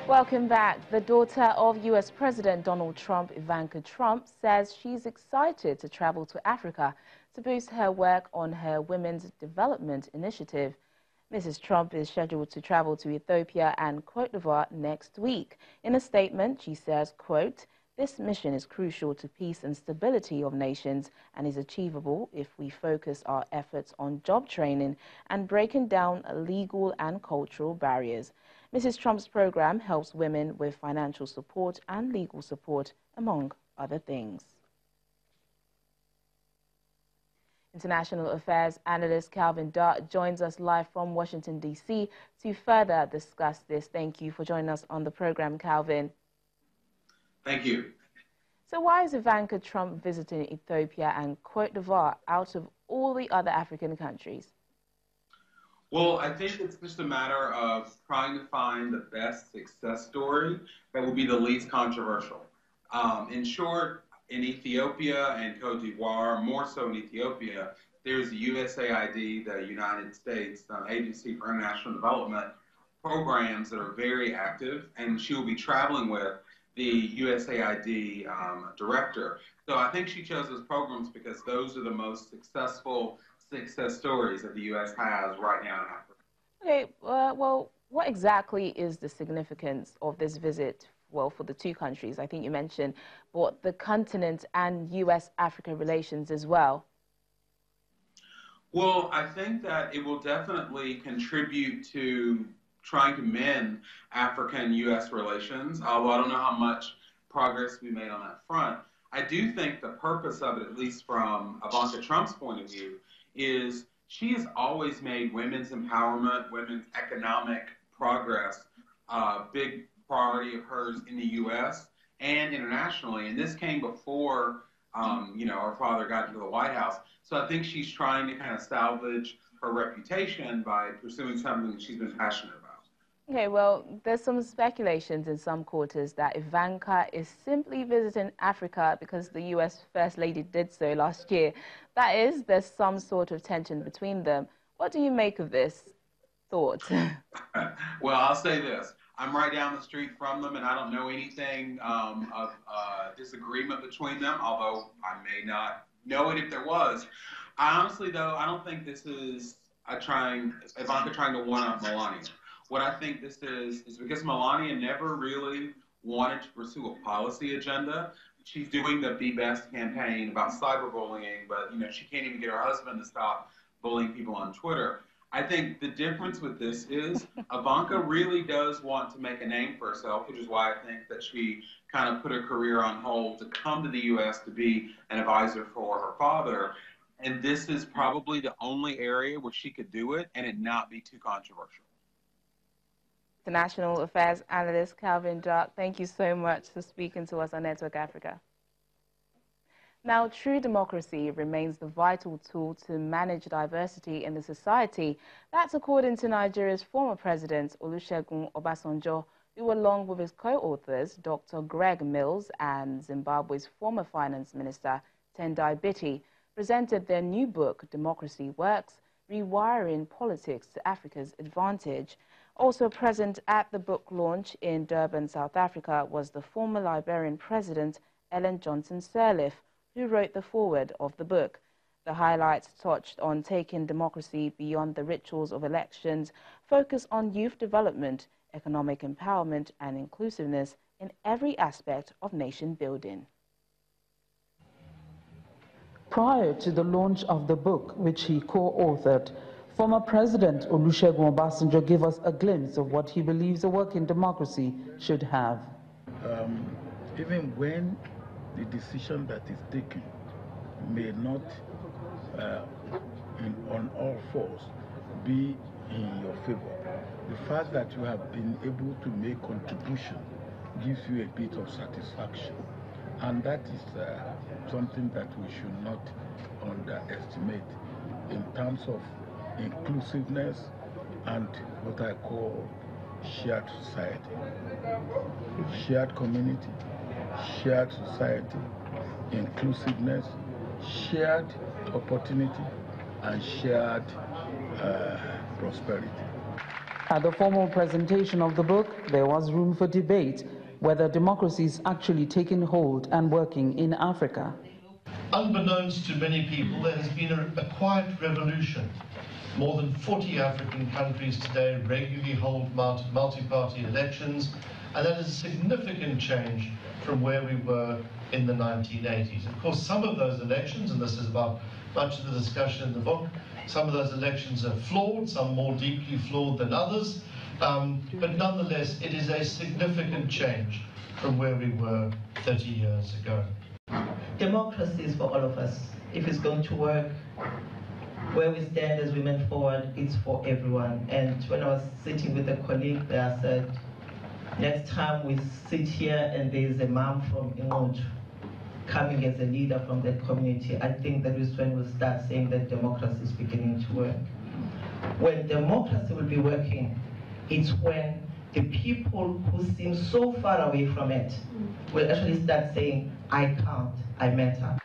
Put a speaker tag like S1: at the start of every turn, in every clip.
S1: Welcome back. The daughter of U.S. President Donald Trump, Ivanka Trump, says she's excited to travel to Africa to boost her work on her Women's Development Initiative. Mrs. Trump is scheduled to travel to Ethiopia and Cote d'Ivoire next week. In a statement, she says, quote, "This mission is crucial to peace and stability of nations and is achievable if we focus our efforts on job training and breaking down legal and cultural barriers." Mrs. Trump's program helps women with financial support and legal support, among other things. International Affairs analyst Calvin Dart joins us live from Washington, D.C. to further discuss this. Thank you for joining us on the program, Calvin.
S2: Thank you.
S1: So why is Ivanka Trump visiting Ethiopia and Cote d'Ivoire out of all the other African countries?
S2: Well, I think it's just a matter of trying to find the best success story that will be the least controversial. In short, in Ethiopia and Cote d'Ivoire, more so in Ethiopia, there's the USAID, the United States Agency for International Development, programs that are very active, and she will be traveling with the USAID director. So I think she chose those programs because those are the most successful success stories that the U.S. has right now in Africa.
S1: Okay, well, what exactly is the significance of this visit, well, for the two countries? I think you mentioned both the continent and U.S.-Africa relations as well.
S2: Well, I think that it will definitely contribute to trying to mend African-U.S. relations, although I don't know how much progress we made on that front. I do think the purpose of it, at least from Ivanka Trump's point of view, is she has always made women's empowerment, women's economic progress a big priority of hers in the U.S. and internationally. And this came before, her father got into the White House. So I think she's trying to kind of salvage her reputation by pursuing something that she's been passionate about.
S1: Okay, well, there's some speculations in some quarters that Ivanka is simply visiting Africa because the U.S. First Lady did so last year. That is, there's some sort of tension between them. What do you make of this thought?
S2: Well, I'll say this. I'm right down the street from them, and I don't know anything of disagreement between them, although I may not know it if there was. Honestly, though, I don't think this is Ivanka trying to one-up Melania. What I think this is because Melania never really wanted to pursue a policy agenda. She's doing the Be Best campaign about cyberbullying, but she can't even get her husband to stop bullying people on Twitter. I think the difference with this is Ivanka really does want to make a name for herself, which is why I think that she kind of put her career on hold to come to the U.S. to be an advisor for her father. And this is probably the only area where she could do it and it not be too controversial.
S1: International Affairs analyst Calvin Dart, thank you so much for speaking to us on Network Africa. Now, true democracy remains the vital tool to manage diversity in the society. That's according to Nigeria's former president, Olusegun Obasanjo, who, along with his co-authors, Dr. Greg Mills and Zimbabwe's former finance minister, Tendai Biti, presented their new book, Democracy Works, Rewiring Politics to Africa's Advantage. Also present at the book launch in Durban, South Africa, was the former Liberian president, Ellen Johnson Sirleaf, who wrote the foreword of the book. The highlights touched on taking democracy beyond the rituals of elections, focus on youth development, economic empowerment and inclusiveness in every aspect of nation building.
S3: Prior to the launch of the book, which he co-authored, former President Olusegun Obasanjo gave us a glimpse of what he believes a working democracy should have.
S4: Even when the decision that is taken may not, on all fours, be in your favor, the fact that you have been able to make contribution gives you a bit of satisfaction. And that is something that we should not underestimate in terms of inclusiveness and what I call shared society. Shared community, shared society, inclusiveness, shared opportunity, and shared prosperity.
S3: At the formal presentation of the book, there was room for debate whether democracy is actually taking hold and working in Africa.
S5: Unbeknownst to many people, there has been a quiet revolution. More than 40 African countries today regularly hold multi-party elections, and that is a significant change from where we were in the 1980s. Of course, some of those elections, and this is about much of the discussion in the book, some of those elections are flawed, some more deeply flawed than others, but nonetheless, it is a significant change from where we were 30 years ago.
S6: Democracy is for all of us. If it's going to work, where we stand as women forward, it's for everyone. And when I was sitting with a colleague there, I said, next time we sit here and there's a mom from England coming as a leader from that community, I think that is when we'll start saying that democracy is beginning to work. When democracy will be working, it's when the people who seem so far away from it will actually start saying, I count, I matter.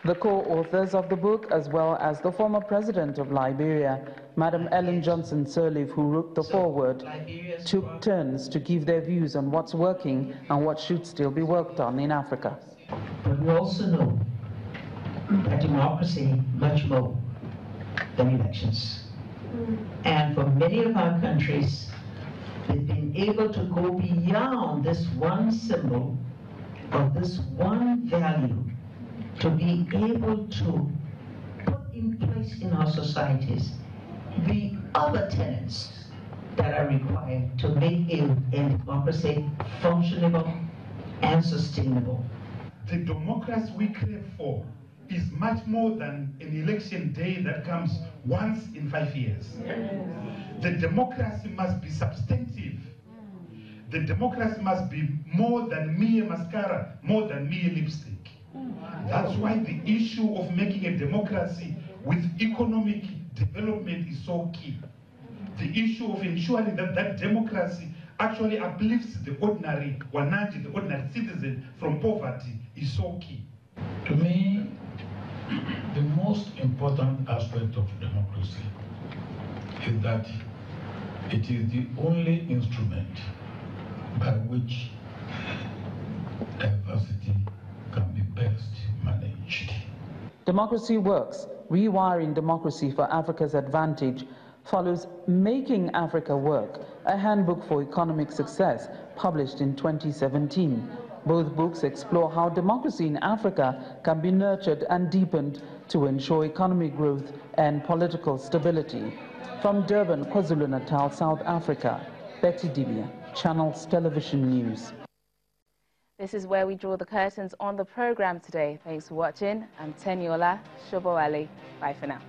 S3: The co-authors of the book, as well as the former president of Liberia, Madam Ellen Johnson Sirleaf, who wrote the foreword, took turns to give their views on what's working and what should still be worked on in Africa.
S7: But we also know that democracy much more than elections. And for many of our countries, they've been able to go beyond this one symbol or this one value to be able to put in place in our societies the other tenets that are required to make a democracy functionable and sustainable.
S8: The democracy we crave for is much more than an election day that comes once in 5 years. The democracy must be substantive. The democracy must be more than mere mascara, more than mere lipstick. That's why the issue of making a democracy with economic development is so key. The issue of ensuring that that democracy actually uplifts the ordinary Wananchi, the ordinary citizen from poverty is so key.
S4: To me, the most important aspect of democracy is that it is the only instrument by which diversity can be best managed.
S3: Democracy Works, Rewiring Democracy for Africa's Advantage, follows Making Africa Work, a handbook for economic success, published in 2017. Both books explore how democracy in Africa can be nurtured and deepened to ensure economic growth and political stability. From Durban, KwaZulu-Natal, South Africa, Betty Dibia, Channels Television News.
S1: This is where we draw the curtains on the program today. Thanks for watching. I'm Teniola Shobowale. Bye for now.